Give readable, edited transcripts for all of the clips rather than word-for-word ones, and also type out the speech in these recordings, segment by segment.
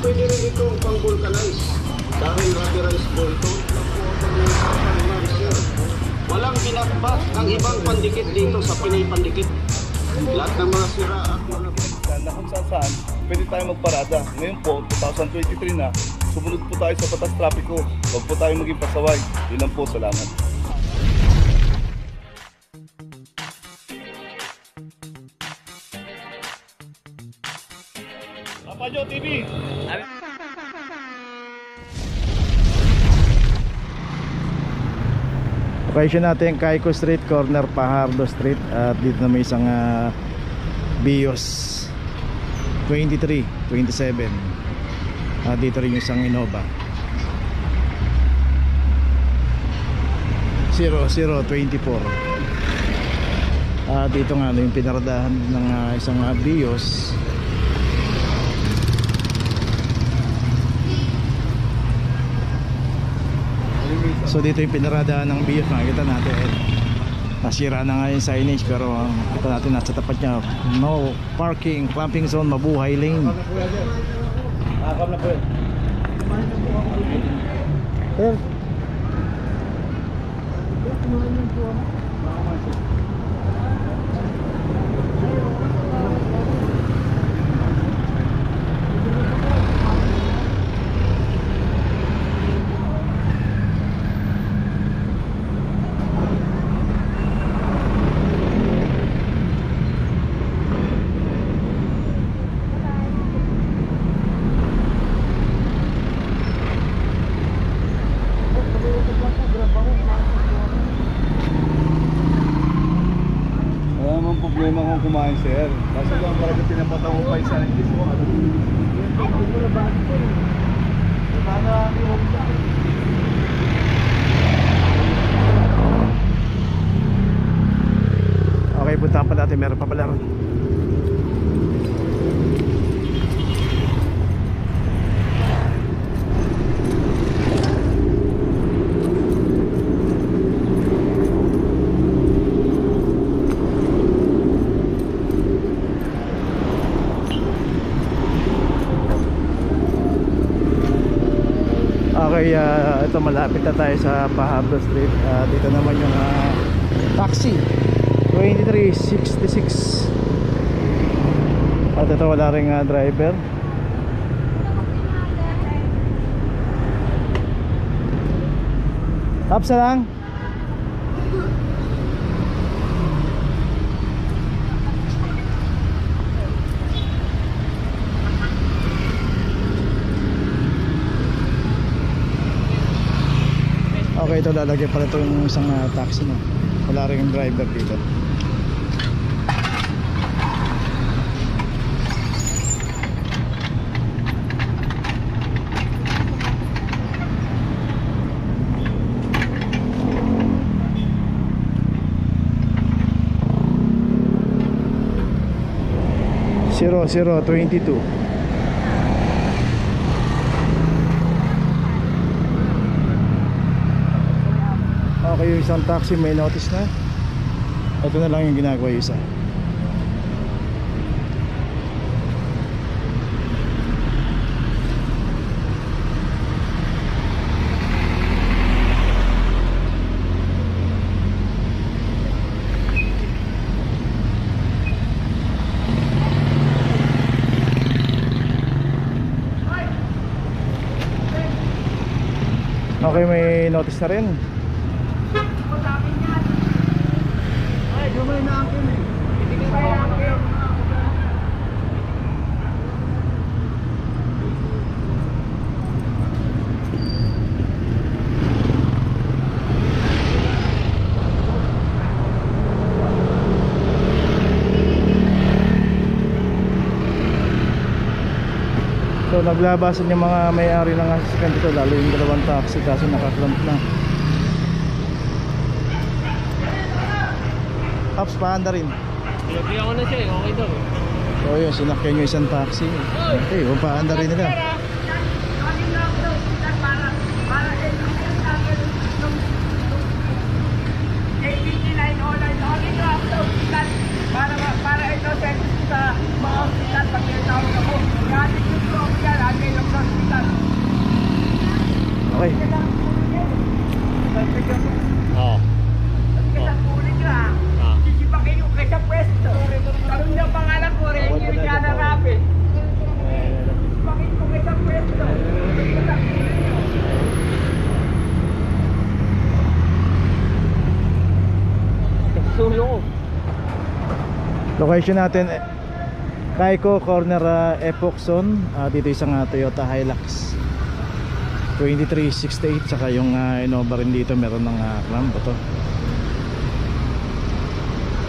pwede rin ito pang vulcanize. Dahil rubberized po ito. Walang binakbak ang ibang pandikit dito sa Pinoy Pandikit. Lahat ng mga sira at mga na kung saan pwede tayo magparada. Ngayon po, 2023 na, sumunod po tayo sa batas trapiko. Huwag po tayo maging pasaway. Yun lang po, salamat. Papajo TV! Location natin Kaiko Street, corner Pajardo Street. At dito na may isang Bios 23, 27. At dito rin yung isang Innova 0024. At dito nga yung pinaradahan ng isang Bios. So dito yung pinaradahan ng Bios, makikita natin nasira na nga yung signage, pero ito natin nasa tapat niya, no parking, clamping zone, mabuhay lane. Nakakam na po yun. Sir, wala namang problema kung kumain, sir. Kaso lang parang tinapatan ko pa isa ng disco. okay, puntahan pa natin, meron pa pala ron. Okay, ito malapit na tayo sa Pajardo Street. Dito naman yung taxi 2366. At ito wala ring driver. Taps na lang. Okay, ito lalagyan pala ito yung isang taxi na. Wala rin yung driver dito. Zero 22. Okay, yung isang taxi may notice na. Ito na lang yung ginagawa yung isa. Okay, may notice na rin. So naglabasan yung mga may-ari ng sasakyan dito, lalo yung dalawang taxi kasi nakaklamp na. Pops, paanda rin. Pinagbiyan ko na siya eh, okay daw. So yun, sinakyan yung isang taxi. Okay, paanda rin nila. Para ito sa mga hospital pag tinatawag ako. Galing yung program yan, lagi lang sa Location natin Kaiko corner Epoxon, dito isang Toyota Hilux 2368, saka yung Innova rin dito, meron ng clamp to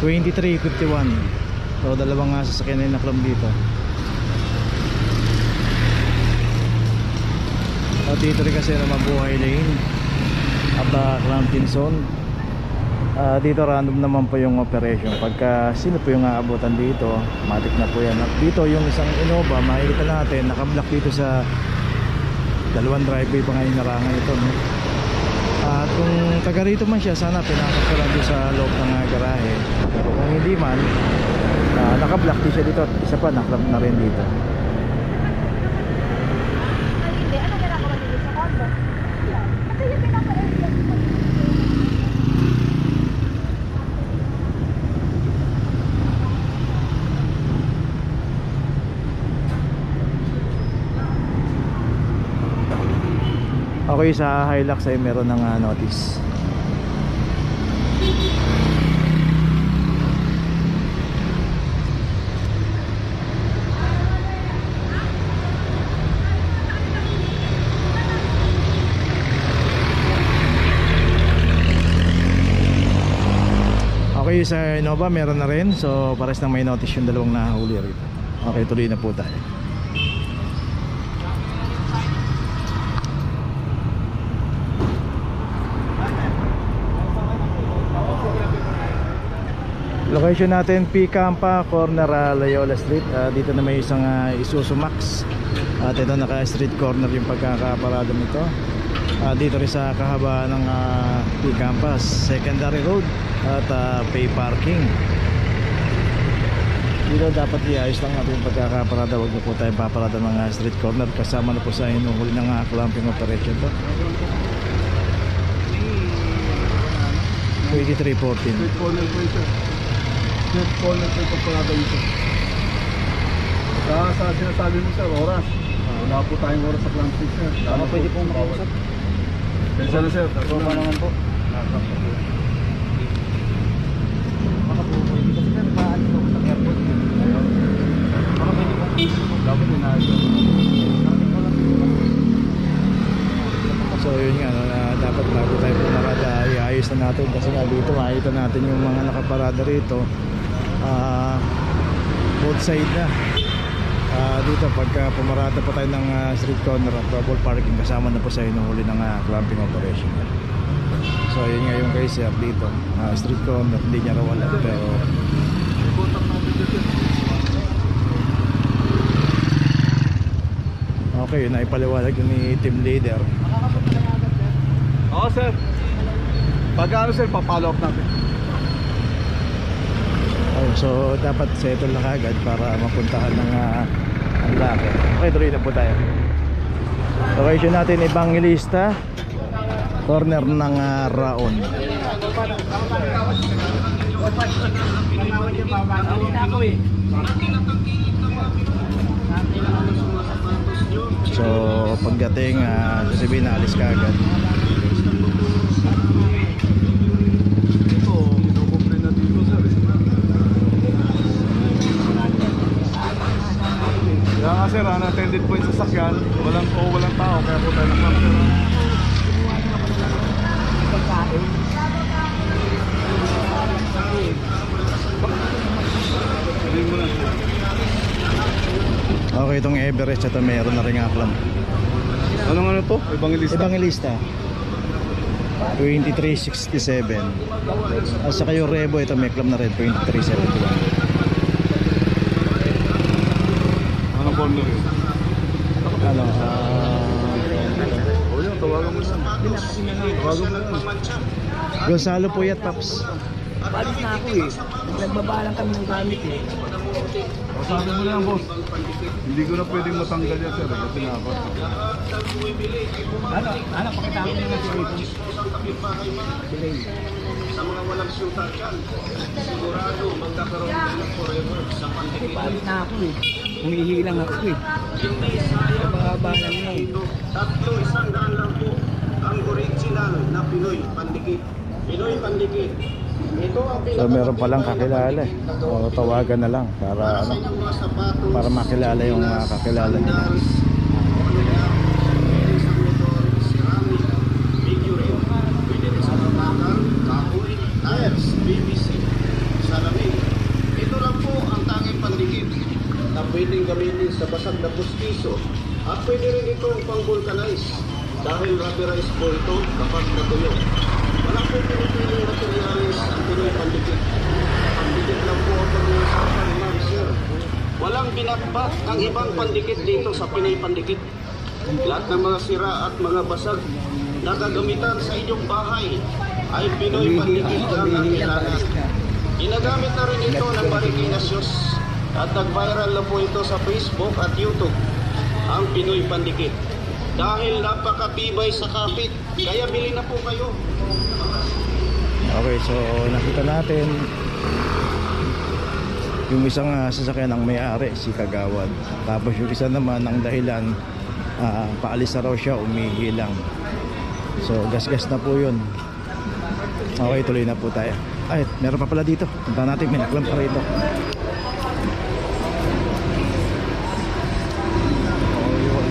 2351. So dalawang sasakyan na clamp dito. At dito rin kasi na mabuhay lane at clamping zone. Dito random naman po yung operation. Pagka sino po yung aabutan dito, matik na po yan. At dito yung isang Innova, makikita natin nakablock dito sa dalawang driveway pa ngayon narangan ito, no? At kung taga rito man siya, sana pinakap ko lang doon sa loob ng garahe. Pero kung hindi man, nakablock din siya dito at isa pa nakablock na rin dito. Okay, sa Hilux ay meron ng notice. Okay, sa Innova meron na rin. So pares na may notice yung dalawang nahuli rito. Okay, tuloy na po tayo. Location natin P-Campa, corner Loyola Street. Dito na may isang Isuzu Max. At ito naka street corner yung pagkakaparada nito. Dito rin sa kahabaan ng P-Campa, secondary road at pay parking. Dito dapat iayos lang natin yung pagkakaparada. Huwag na po tayo paparada ng street corner. Kasama na po sa inuhuli ng clamping operation to. 2314. Street corner po ito. Street corner po ito pagkakada ito. Sa sinasabi mo sir, oras. Wala po tayong oras sa clamp six sir. Tama, pwede pong makausap. Pensa na sir. So pa naman po. Baka po pwede kasi sir, paano po sa airport? Baka pwede po. Dapat inaayos. So yun nga, dapat bago tayo pumarada, iayos na natin kasi nga dito makikita natin yung mga nakaparada rito, both side na. Dito pagka pumarada pa tayo ng street corner at trouble parking, kasama na po sa inuhuli ng clamping operation. So yun nga yung kay sir dito, street corner, hindi niya raw wala, pero okay, naipaliwanag ni team leader. Oo sir. Pag-ano sir, pa-follow up natin. So dapat settle na kagad para mapuntahan ng ang laki. Okay, tuloy na po tayo. Location natin Evangelista, corner ng Raon. So pagdating sasabihin na alis ka agad. Ito, kinukomplain na dito sir. Kaya nga sir, unattended po yung sasakyan. Walang tao, kaya po tayo naklam sir. Okay, itong Everest ito meron na rin aklam. Anong ano to? Evangelista? Evangelista 2367. At saka yung Revo, ito may clam na rin 2371. Anong corner yun? Ano, O yun, tawagan mo lang. Tawagan mo lang. Gonzalo Puyat, Paps. Balis na ako eh. Nagbabalang kami ng gamit eh. O sabi mo lang boss. Hindi ko na pwedeng matanggal yan sir. Kasi na ako. Ano, pakita ko na nga dito. Delay. Sa mga walang syuta dyan, sigurado magkakaroon ka ng forever sa Kasi pandikit. balis na ako eh. Humihilang ako eh. Hindi sayang Nagbabalang na eh. dito. 300 lang po ang original na Pinoy Pandikit. Pinoy Pandikit. Ito ang So meron palang kakilala eh. O tawagan na lang para ano, ng mga sapatos, para makilala yung kakilala nila. pwede sa motor, ceramic, figurine, pwede rin sa bakal, kahoy, tires, PVC, salamin. Ito lang po ang tanging pandikit na pwedeng gamitin sa basag na pustiso at pwede rin itong pang-vulcanize dahil rubberized po ito kapag natuyo. Walang po pinipiling materialis ang Pinoy pandikit. Pandikit lang po ang pag-uusapan, ma'am, sir. Walang binakbak ang ibang pandikit dito sa Pinoy pandikit. Lahat ng mga sira at mga basag na gagamitan sa inyong bahay ay Pinoy pandikit lang ang kailangan. Ginagamit na rin ito ng Marikina Shoes at nag-viral na po ito sa Facebook at YouTube, ang Pinoy pandikit. Dahil napakatibay sa kapit, kaya bili na po kayo. Okay, so nakita natin yung isang sasakyan ng may-ari, si Kagawad. Tapos yung isa naman ang dahilan, paalis na raw siya, umihi lang. So gas-gas na po yun. Okay, tuloy na po tayo. Ay, meron pa pala dito. Punta natin, may naklam pa rito. Oh, yun.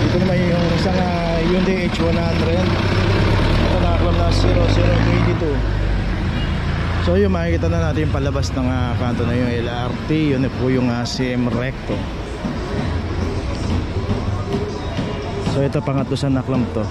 Dito naman yung isang Hyundai H100. Ito nakaklam na 0022. So yung makikita na natin yung palabas ng kanto na yung LRT. Yun na po yung CM Recto. So ito pangatlo sa naklam to.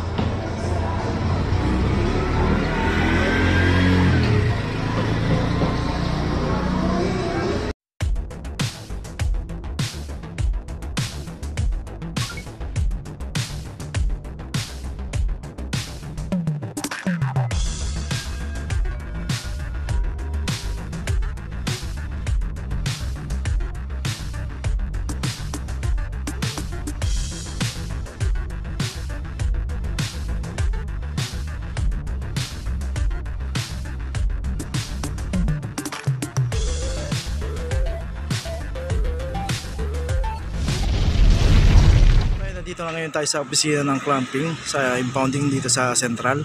Dito na ngayon tayo sa opisina ng clamping sa impounding dito sa Central.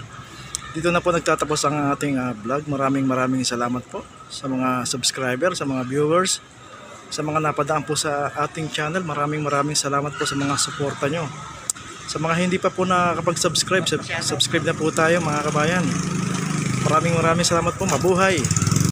Dito na po nagtatapos ang ating vlog. Maraming salamat po sa mga subscriber, sa mga viewers, sa mga napadaan po sa ating channel. Maraming salamat po sa mga suporta nyo. Sa mga hindi pa po nakakapag-subscribe, subscribe na po tayo mga kabayan. Maraming salamat po. Mabuhay!